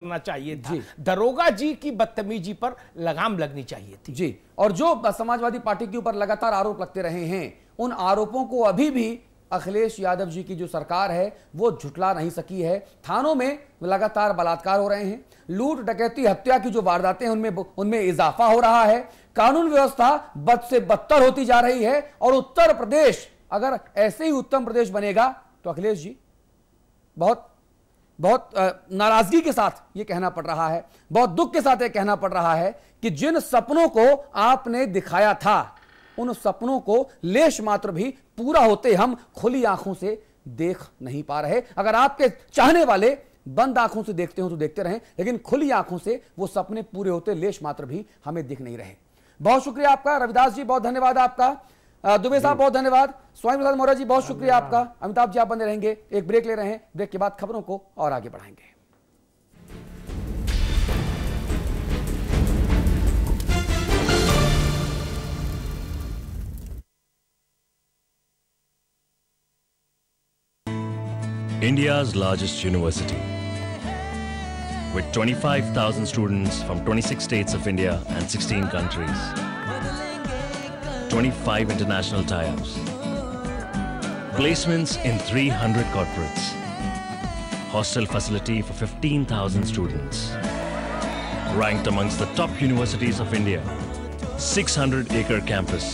करना चाहिए था। दरोगा जी की बदतमीजी पर लगाम लगनी चाहिए थी जी। और जो समाजवादी पार्टी के ऊपर लगातार आरोप लगते रहे हैं, उन आरोपों को अभी भी अखिलेश यादव जी की जो सरकार है वो झुटला नहीं सकी है। थानों में लगातार बलात्कार हो रहे हैं, लूट डकैती हत्या की जो वारदातें उनमें इजाफा हो रहा है, कानून व्यवस्था बद से बदतर होती जा रही है। और उत्तर प्रदेश अगर ऐसे ही उत्तम प्रदेश बनेगा तो अखिलेश जी बहुत नाराजगी के साथ ये कहना पड़ रहा है, बहुत दुख के साथ ये कहना पड़ रहा है कि जिन सपनों को आपने दिखाया था उन सपनों को लेश मात्र भी पूरा होते हम खुली आंखों से देख नहीं पा रहे। अगर आपके चाहने वाले बंद आंखों से देखते हो तो देखते रहें, लेकिन खुली आंखों से वो सपने पूरे होते लेश मात्र भी हमें दिख नहीं रहे। बहुत शुक्रिया आपका रविदास जी, बहुत धन्यवाद आपका। दुबे साहब बहुत धन्यवाद। स्वामी प्रसाद मौर्य जी बहुत शुक्रिया आपका। अमिताभ जी आप बने रहेंगे, एक ब्रेक ले रहे हैं, ब्रेक के बाद खबरों को और आगे बढ़ाएंगे। India's largest university, with 25,000 students from 26 states of India and 16 countries, 25 international tie-ups, placements in 300 corporates, hostel facility for 15,000 students, ranked amongst the top universities of India, 600-acre campus,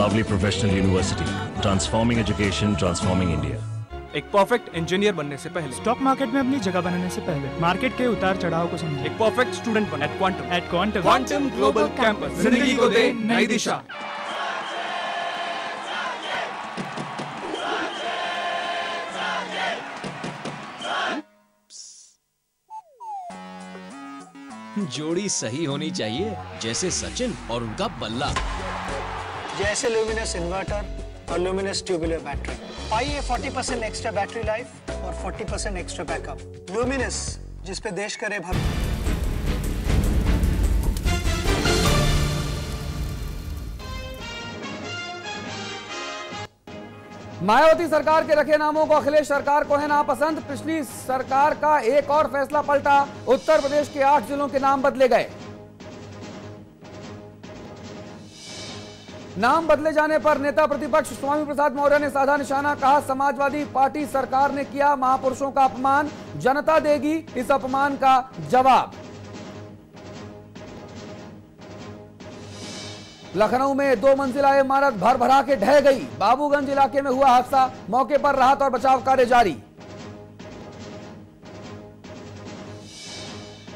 lovely professional university, transforming education, transforming India. एक perfect engineer बनने से पहले, stock market में अपनी जगह बनाने से पहले, मार्केट के उतार चढ़ाव को समझें। एक परफेक्ट स्टूडेंट बने एट क्वांटम ग्लोबल कैंपस, जिंदगी को दे नई दिशा। जोड़ी सही होनी चाहिए, जैसे सचिन और उनका बल्ला, जैसे ल्यूमिनस इन्वर्टर और ल्यूमिनस ट्यूबुलर बैटरी। पाइए 40% एक्स्ट्रा बैटरी लाइफ और 40% एक्स्ट्रा बैकअप। ल्यूमिनस, जिस पे देश करे भरोसा। मायावती सरकार के रखे नामों को अखिलेश सरकार को है नापसंद। पिछली सरकार का एक और फैसला पलटा, उत्तर प्रदेश के 8 जिलों के नाम बदले गए। नाम बदले जाने पर नेता प्रतिपक्ष स्वामी प्रसाद मौर्य ने साधा निशाना, कहा समाजवादी पार्टी सरकार ने किया महापुरुषों का अपमान, जनता देगी इस अपमान का जवाब। लखनऊ में 2 मंजिला इमारत भर भरा के ढह गई। बाबूगंज इलाके में हुआ हादसा, मौके पर राहत और बचाव कार्य जारी।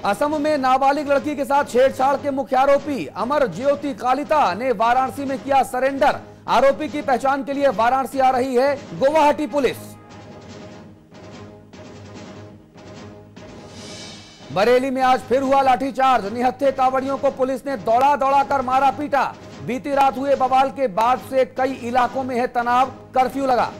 असम में नाबालिग लड़की के साथ छेड़छाड़ के मुख्य आरोपी अमर ज्योति कालिता ने वाराणसी में किया सरेंडर। आरोपी की पहचान के लिए वाराणसी आ रही है गुवाहाटी पुलिस। बरेली में आज फिर हुआ लाठीचार्ज, निहत्थे कांवड़ियों को पुलिस ने दौड़ा दौड़ा कर मारा पीटा। बीती रात हुए बवाल के बाद से कई इलाकों में है तनाव, कर्फ्यू लगा।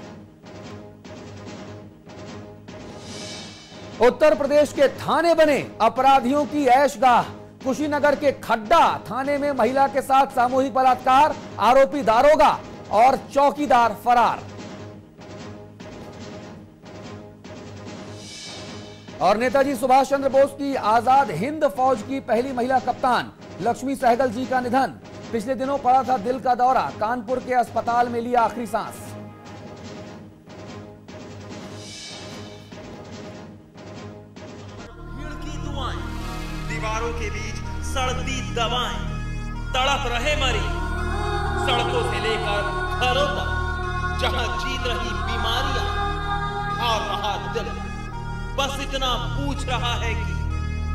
उत्तर प्रदेश के थाने बने अपराधियों की ऐशगाह। कुशीनगर के खड्डा थाने में महिला के साथ सामूहिक बलात्कार, आरोपी दारोगा और चौकीदार फरार। और नेताजी सुभाष चंद्र बोस की आजाद हिंद फौज की पहली महिला कप्तान लक्ष्मी सहगल जी का निधन। पिछले दिनों पड़ा था दिल का दौरा, कानपुर के अस्पताल में लिया आखिरी सांस। दीवारों के बीच सड़ती दवाएं, तड़प रहे मरीज, सड़कों से लेकर घरों तक, जहां जीत रही बीमारियां, हार रहा दिल, बस इतना पूछ रहा है कि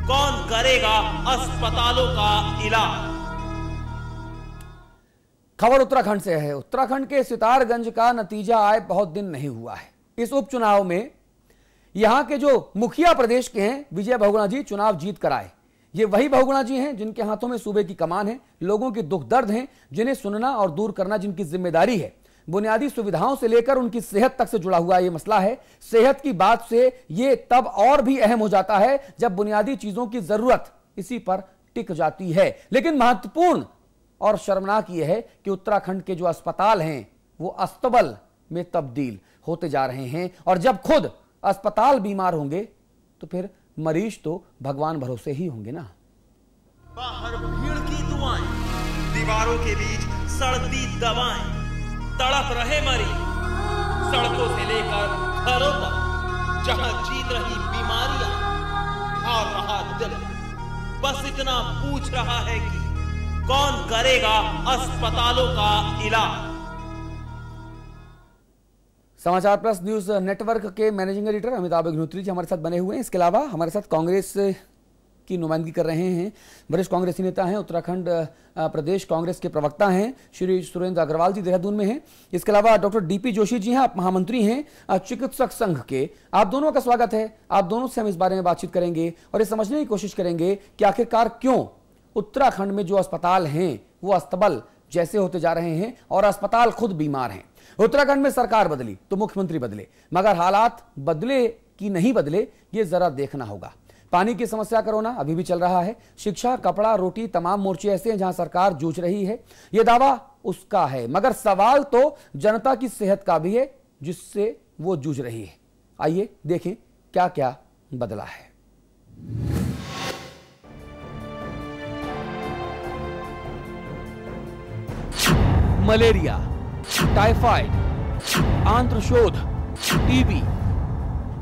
कौन करेगा अस्पतालों का इलाज। खबर उत्तराखंड से है। उत्तराखंड के सितारगंज का नतीजा आए बहुत दिन नहीं हुआ है। इस उपचुनाव में यहां के जो मुखिया प्रदेश के हैं विजय बहुगुणा जी चुनाव जीत कर आए। ये वही बहुगुणा जी हैं जिनके हाथों में सूबे की कमान है, लोगों के दुख दर्द हैं जिन्हें सुनना और दूर करना जिनकी जिम्मेदारी है। बुनियादी सुविधाओं से लेकर उनकी सेहत तक से जुड़ा हुआ यह मसला है। सेहत की बात से यह तब और भी अहम हो जाता है जब बुनियादी चीजों की जरूरत इसी पर टिक जाती है। लेकिन महत्वपूर्ण और शर्मनाक यह है कि उत्तराखंड के जो अस्पताल हैं वो अस्तबल में तब्दील होते जा रहे हैं, और जब खुद अस्पताल बीमार होंगे तो फिर मरीज तो भगवान भरोसे ही होंगे ना। बाहर भीड़ की दुआएं, दीवारों के बीच सड़ती दवाएं, तड़प रहे मरीज सड़कों से लेकर घरों तक, जहां जीत रही बीमारियां और रहा दिल। बस इतना पूछ रहा है कि कौन करेगा अस्पतालों का इलाज। समाचार प्लस न्यूज नेटवर्क के मैनेजिंग एडिटर अमिताभ अग्निहोत्री जी हमारे साथ बने हुए हैं। इसके अलावा हमारे साथ कांग्रेस की नुमाइंदगी कर रहे हैं वरिष्ठ कांग्रेसी नेता हैं, उत्तराखंड प्रदेश कांग्रेस के प्रवक्ता हैं श्री सुरेंद्र अग्रवाल जी, देहरादून में हैं। इसके अलावा डॉक्टर डीपी जोशी जी हैं, आप महामंत्री हैं चिकित्सक संघ के। आप दोनों का स्वागत है। आप दोनों से हम इस बारे में बातचीत करेंगे और ये समझने की कोशिश करेंगे कि आखिरकार क्यों उत्तराखंड में जो अस्पताल हैं वो अस्तबल जैसे होते जा रहे हैं और अस्पताल खुद बीमार हैं। उत्तराखंड में सरकार बदली तो मुख्यमंत्री बदले, मगर हालात बदले कि नहीं बदले ये जरा देखना होगा। पानी की समस्या, कोरोना अभी भी चल रहा है। शिक्षा, कपड़ा, रोटी, तमाम मोर्चे ऐसे हैं जहां सरकार जूझ रही है। यह दावा उसका है, मगर सवाल तो जनता की सेहत का भी है जिससे वो जूझ रही है। आइए देखें क्या क्या बदला है। मलेरिया, टाइफाइड, आंत्रशोथ, टीबी,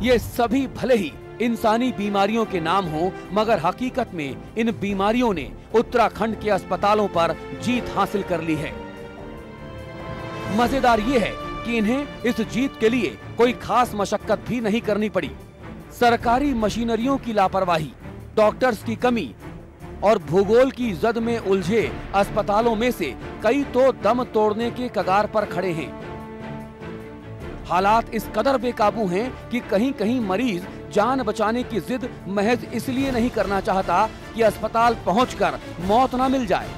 ये सभी भले ही इंसानी बीमारियों के नाम हो, मगर हकीकत में इन बीमारियों ने उत्तराखंड के अस्पतालों पर जीत हासिल कर ली है। मजेदार ये है कि इन्हें इस जीत के लिए कोई खास मशक्कत भी नहीं करनी पड़ी। सरकारी मशीनरियों की लापरवाही, डॉक्टर्स की कमी और भूगोल की जद में उलझे अस्पतालों में से कई तो दम तोड़ने के कगार पर खड़े हैं। हालात इस कदर बेकाबू हैं कि कहीं कहीं मरीज जान बचाने की जिद महज इसलिए नहीं करना चाहता कि अस्पताल पहुंचकर मौत न मिल जाए।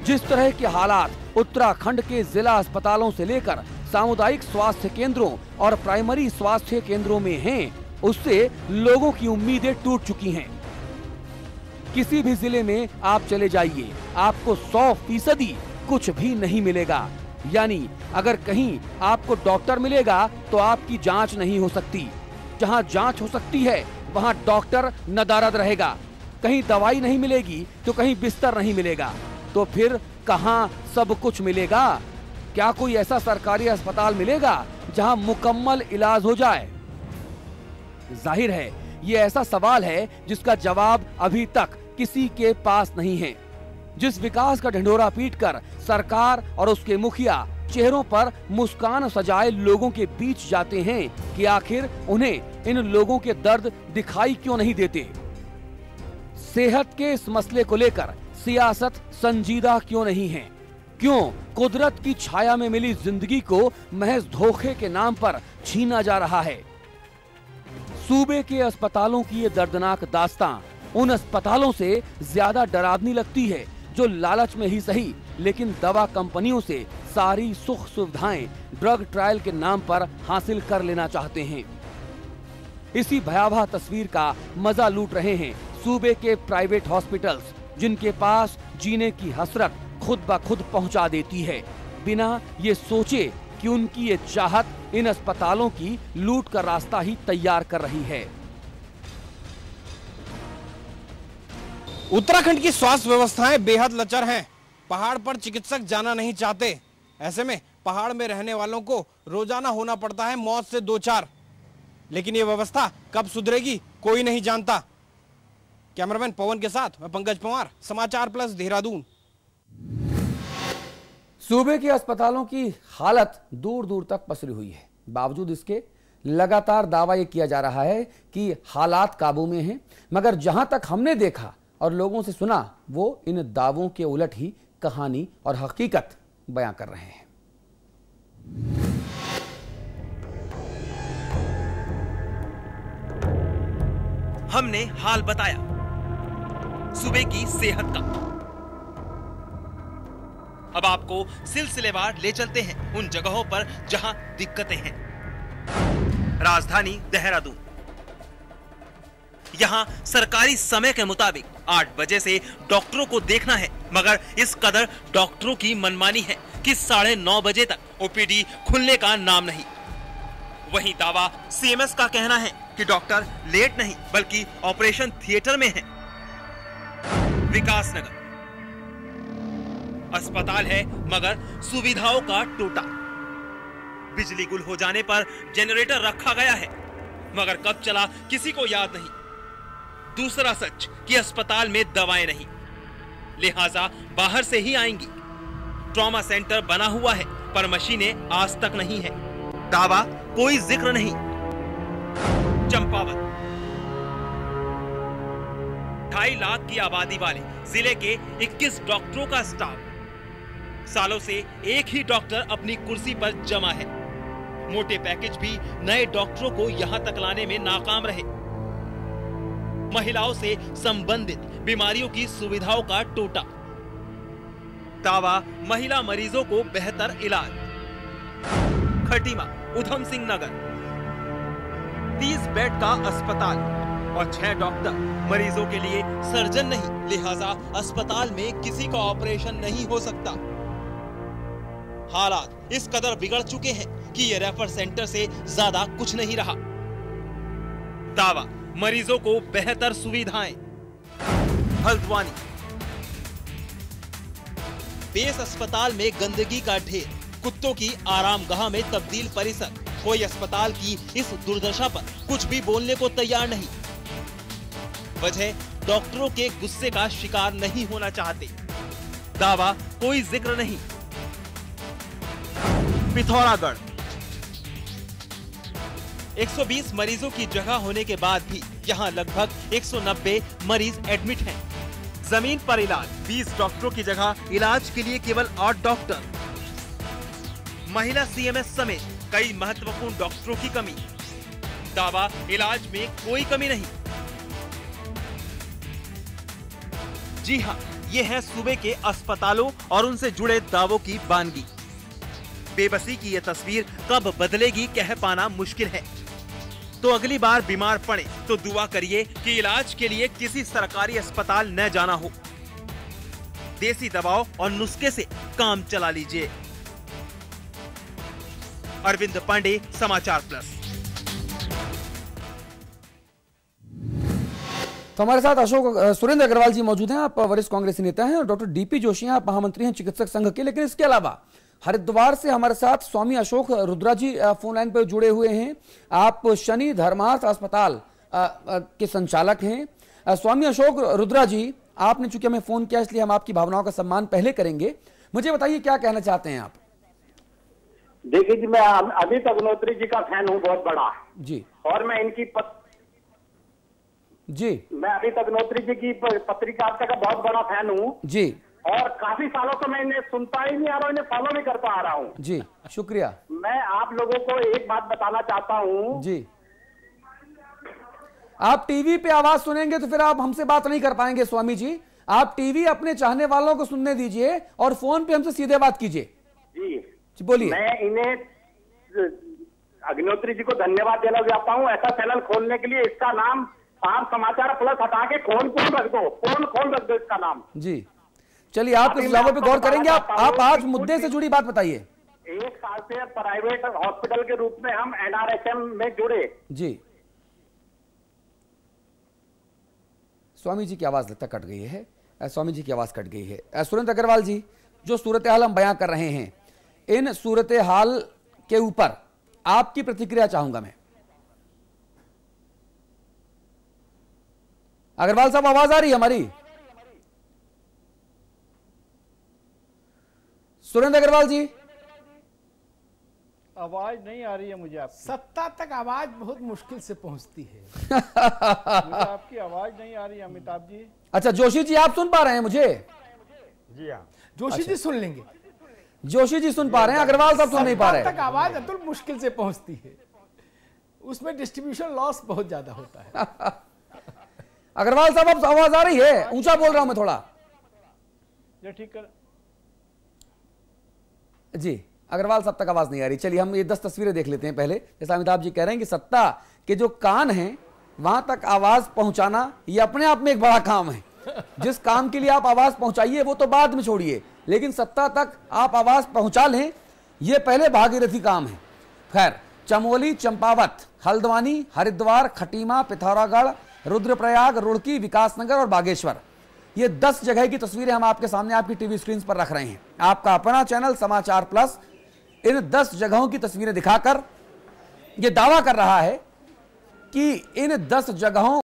जिस तरह के हालात उत्तराखंड के जिला अस्पतालों से लेकर सामुदायिक स्वास्थ्य केंद्रों और प्राइमरी स्वास्थ्य केंद्रों में हैं, उससे लोगों की उम्मीदें टूट चुकी हैं। किसी भी जिले में आप चले जाइए, आपको 100% कुछ भी नहीं मिलेगा। यानी अगर कहीं आपको डॉक्टर मिलेगा तो आपकी जांच नहीं हो सकती। जहां जांच हो सकती है वहां डॉक्टर नदारद रहेगा। कहीं दवाई नहीं मिलेगी तो कहीं बिस्तर नहीं मिलेगा। तो फिर कहां सब कुछ मिलेगा? क्या कोई ऐसा सरकारी अस्पताल मिलेगा जहां मुकम्मल इलाज हो जाए? जाहिर है ये ऐसा सवाल है जिसका जवाब अभी तक किसी के पास नहीं है। जिस विकास का ढिंढोरा पीटकर सरकार और उसके मुखिया चेहरों पर मुस्कान सजाए लोगों के बीच जाते हैं कि आखिर उन्हें इन लोगों के दर्द दिखाई क्यों नहीं देते? सेहत के इस मसले को लेकर सियासत संजीदा क्यों नहीं है? क्यों कुदरत की छाया में मिली जिंदगी को महज धोखे के नाम पर छीना जा रहा है? सूबे के अस्पतालों की ये दर्दनाक दास्तां उन अस्पतालों से ज्यादा डरावनी लगती है जो लालच में ही सही लेकिन दवा कंपनियों से सारी सुख सुविधाएं ड्रग ट्रायल के नाम पर हासिल कर लेना चाहते हैं। इसी भयावह तस्वीर का मजा लूट रहे हैं सूबे के प्राइवेट हॉस्पिटल्स, जिनके पास जीने की हसरत खुद ब खुद पहुंचा देती है, बिना ये सोचे कि उनकी ये चाहत इन अस्पतालों की लूट का रास्ता ही तैयार कर रही है। उत्तराखंड की स्वास्थ्य व्यवस्थाएं बेहद लचर हैं। पहाड़ पर चिकित्सक जाना नहीं चाहते। ऐसे में पहाड़ में रहने वालों को रोजाना होना पड़ता है मौत से दो चार। लेकिन ये व्यवस्था कब सुधरेगी कोई नहीं जानता। कैमरामैन पवन के साथ मैं पंकज पवार, समाचार प्लस, देहरादून। सूबे के अस्पतालों की हालत दूर दूर तक पसरी हुई है। बावजूद इसके लगातार दावा यह किया जा रहा है कि हालात काबू में हैं, मगर जहां तक हमने देखा और लोगों से सुना वो इन दावों के उलट ही कहानी और हकीकत बयां कर रहे हैं। हमने हाल बताया सूबे की सेहत का। अब आपको सिलसिलेवार ले चलते हैं उन जगहों पर जहां दिक्कतें हैं। राजधानी देहरादून, यहां सरकारी समय के मुताबिक 8 बजे से डॉक्टरों को देखना है, मगर इस कदर डॉक्टरों की मनमानी है कि 9:30 बजे तक ओपीडी खुलने का नाम नहीं। वहीं दावा सीएमएस का कहना है कि डॉक्टर लेट नहीं बल्कि ऑपरेशन थिएटर में हैं। विकासनगर अस्पताल है मगर सुविधाओं का टोटा। बिजली गुल हो जाने पर जनरेटर रखा गया है मगर कब चला किसी को याद नहीं। दूसरा सच कि अस्पताल में दवाएं नहीं, लिहाजा बाहर से ही आएंगी। ट्रॉमा सेंटर बना हुआ है पर मशीनें आज तक नहीं है। दावा कोई जिक्र नहीं। चंपावत 2.5 लाख की आबादी वाले जिले के 21 डॉक्टरों का स्टाफ। सालों से एक ही डॉक्टर अपनी कुर्सी पर जमा है। मोटे पैकेज भी नए डॉक्टरों को यहां तक लाने में नाकाम रहे। महिलाओं से संबंधित बीमारियों की सुविधाओं का टोटा। दावा महिला मरीजों को बेहतर इलाज। खटीमा उधम सिंह नगर 30 बेड का अस्पताल और 6 डॉक्टर। मरीजों के लिए सर्जन नहीं, लिहाजा अस्पताल में किसी का ऑपरेशन नहीं हो सकता। हालात इस कदर बिगड़ चुके हैं कि ये रेफर सेंटर से ज्यादा कुछ नहीं रहा। दावा मरीजों को बेहतर सुविधाएं। हल्द्वानी बेस अस्पताल में गंदगी का ढेर, कुत्तों की आरामगाह में तब्दील परिसर। कोई अस्पताल की इस दुर्दशा पर कुछ भी बोलने को तैयार नहीं। वजह डॉक्टरों के गुस्से का शिकार नहीं होना चाहते। दावा कोई जिक्र नहीं। पिथौरागढ़ 120 मरीजों की जगह होने के बाद भी यहां लगभग 190 मरीज एडमिट हैं। जमीन पर इलाज 20 डॉक्टरों की जगह इलाज के लिए केवल 8 डॉक्टर। महिला सीएमएस समेत कई महत्वपूर्ण डॉक्टरों की कमी। दावा इलाज में कोई कमी नहीं। जी हां, ये है सूबे के अस्पतालों और उनसे जुड़े दावों की वानगी। बेबसी की यह तस्वीर कब बदलेगी कह पाना मुश्किल है। तो अगली बार बीमार पड़े तो दुआ करिए कि इलाज के लिए किसी सरकारी अस्पताल न जाना हो। देसी दवाओं और नुस्खे से काम चला लीजिए। अरविंद पांडे, समाचार प्लस। तो हमारे साथ अशोक सुरेंद्र अग्रवाल जी मौजूद हैं। आप वरिष्ठ कांग्रेसी नेता हैं और डॉक्टर डीपी जोशी हैं, आप महामंत्री हैं चिकित्सक संघ के। लेकिन इसके अलावा हरिद्वार से हमारे साथ स्वामी अशोक रुद्रा जी फोन लाइन पर जुड़े हुए हैं। आप शनि धर्मार्थ अस्पताल के संचालक हैं। स्वामी अशोक रुद्रा जी, आपने चूंकि हमें फोन किया इसलिए हम आपकी भावनाओं का सम्मान पहले करेंगे। मुझे बताइए क्या कहना चाहते हैं आप। देखिए जी, मैं अमित अग्निहोत्री जी का फैन हूँ बहुत बड़ा जी, और मैं इनकी मैं अमित अग्निहोत्री जी की पत्रकारिता का बहुत बड़ा फैन हूँ जी, और काफी सालों से मैं इन्हें सुनता ही नहीं आ रहा हूँ, इन्हें फॉलो नहीं करता आ रहा हूँ जी। शुक्रिया। मैं आप लोगों को एक बात बताना चाहता हूँ जी। आप टीवी पे आवाज सुनेंगे तो फिर आप हमसे बात नहीं कर पाएंगे स्वामी जी। आप टीवी अपने चाहने वालों को सुनने दीजिए और फोन पे हमसे सीधे बात कीजिए। जी बोलिए। मैं इन्हें अग्निहोत्री जी को धन्यवाद देना चाहता हूँ ऐसा चैनल खोलने के लिए। इसका नाम आप समाचार प्लस हटा के कौन रख दो, कौन रख दो इसका नाम। जी चलिए, आप इस सुझावों पे गौर करेंगे। आप आज मुद्दे से जुड़ी बात बताइए। 1 साल से प्राइवेट हॉस्पिटल के रूप में हम NRHM में जुड़े। जी, स्वामी जी की आवाज लगता कट गई है। स्वामी जी की आवाज कट गई है। सुरेंद्र अग्रवाल जी, जो सूरत हाल हम बयां कर रहे हैं, इन सूरत हाल के ऊपर आपकी प्रतिक्रिया चाहूंगा मैं। अग्रवाल साहब, आवाज आ रही है हमारी? सुरेंद्र अग्रवाल जी, आवाज नहीं आ रही है मुझे। आप सत्ता तक आवाज बहुत मुश्किल से पहुंचती है। मुझे आपकी आवाज नहीं आ रही अमिताभ जी। अच्छा, जोशी जी आप सुन पा रहे हैं मुझे? जी हाँ, जोशी जी सुन लेंगे। जोशी जी सुन पा रहे हैं, अग्रवाल साहब सुन नहीं पा रहे हैं। तक आवाज अतुल मुश्किल से पहुंचती है, उसमें डिस्ट्रीब्यूशन लॉस बहुत ज्यादा होता है। अग्रवाल साहब, अब आवाज आ रही है? ऊंचा बोल रहा हूं मैं थोड़ा ठीक कर जी। अग्रवाल साहब तक आवाज नहीं आ रही। चलिए हम ये 10 तस्वीरें देख लेते हैं पहले। जैसा अमिताभ जी कह रहे हैं कि सत्ता के जो कान हैं वहां तक आवाज पहुंचाना ये अपने आप में एक बड़ा काम है। जिस काम के लिए आप आवाज पहुंचाइए वो तो बाद में छोड़िए, लेकिन सत्ता तक आप आवाज पहुंचा लें ये पहले भागीरथी काम है। खैर चमोली, चंपावत, हल्द्वानी, हरिद्वार, खटीमा, पिथौरागढ़, रुद्रप्रयाग, रुड़की, विकासनगर और बागेश्वर, ये 10 जगह की तस्वीरें हम आपके सामने आपकी टीवी स्क्रीन पर रख रहे हैं। आपका अपना चैनल समाचार प्लस इन 10 जगहों की तस्वीरें दिखाकर यह दावा कर रहा है कि इन 10 जगहों